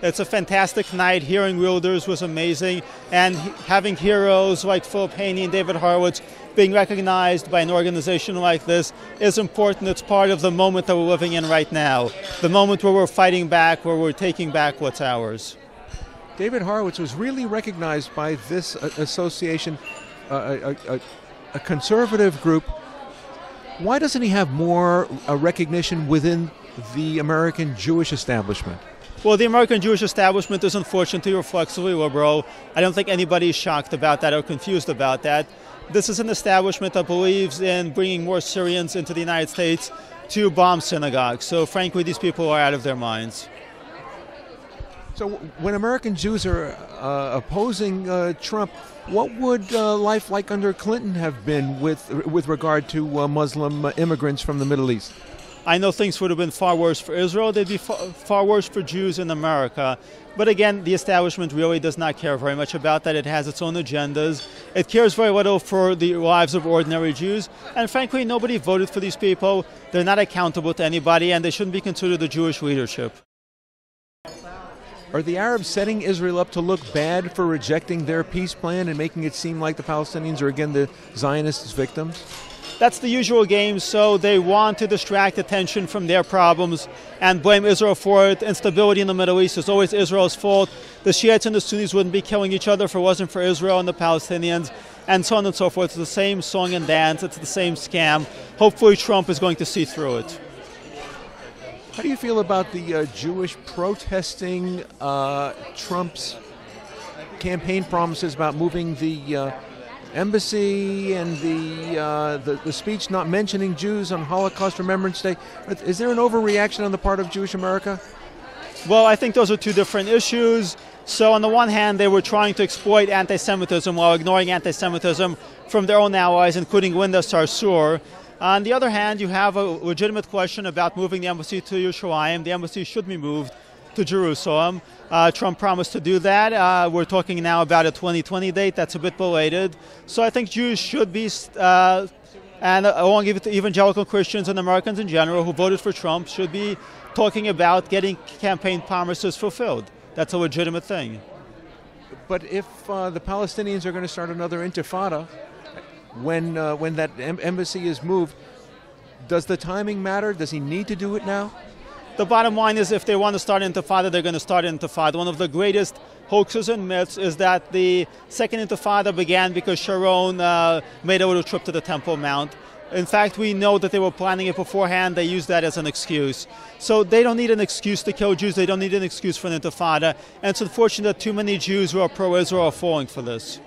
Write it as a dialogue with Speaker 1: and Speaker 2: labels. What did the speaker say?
Speaker 1: It's a fantastic night. Hearing Wielders was amazing, and having heroes like Philip Haney and David Horowitz being recognized by an organization like this is important. It's part of the moment that we're living in right now, the moment where we're fighting back, where we're taking back what's ours.
Speaker 2: David Horowitz was really recognized by this association, a conservative group. Why doesn't he have more recognition within the American Jewish establishment?
Speaker 1: Well, the American Jewish establishment is unfortunately reflexively liberal. I don't think anybody's shocked about that or confused about that. This is an establishment that believes in bringing more Syrians into the United States to bomb synagogues. So frankly, these people are out of their minds.
Speaker 2: So when American Jews are opposing Trump, what would life like under Clinton have been with regard to Muslim immigrants from the Middle East?
Speaker 1: I know things would have been far worse for Israel. They'd be far worse for Jews in America. But again, the establishment really does not care very much about that. It has its own agendas. It cares very little for the lives of ordinary Jews. And frankly, nobody voted for these people. They're not accountable to anybody, and they shouldn't be considered the Jewish leadership.
Speaker 2: Are the Arabs setting Israel up to look bad for rejecting their peace plan and making it seem like the Palestinians are again the Zionists' victims?
Speaker 1: That's the usual game, so they want to distract attention from their problems and blame Israel for it. Instability in the Middle East is always Israel's fault. The Shiites and the Sunnis wouldn't be killing each other if it wasn't for Israel and the Palestinians, and so on and so forth. It's the same song and dance. It's the same scam. Hopefully Trump is going to see through it.
Speaker 2: How do you feel about the Jewish protesting Trump's campaign promises about moving the embassy and the speech not mentioning Jews on Holocaust Remembrance Day? Is there an overreaction on the part of Jewish America?
Speaker 1: Well, I think those are two different issues. So on the one hand, they were trying to exploit anti-Semitism while ignoring anti-Semitism from their own allies, including Linda Sarsour. On the other hand, you have a legitimate question about moving the embassy to Yerushalayim. The embassy should be moved to Jerusalem. Trump promised to do that. We're talking now about a 2020 date. That's a bit belated. So I think Jews should be, and along with evangelical Christians and Americans in general who voted for Trump, should be talking about getting campaign promises fulfilled. That's a legitimate thing.
Speaker 2: But if the Palestinians are going to start another intifada, when that embassy is moved, does the timing matter? Does he need to do it now?
Speaker 1: The bottom line is if they want to start intifada, they're going to start intifada. One of the greatest hoaxes and myths is that the second intifada began because Sharon made a little trip to the Temple Mount. In fact, we know that they were planning it beforehand. They used that as an excuse. So they don't need an excuse to kill Jews. They don't need an excuse for an intifada. And it's unfortunate that too many Jews who are pro-Israel are falling for this.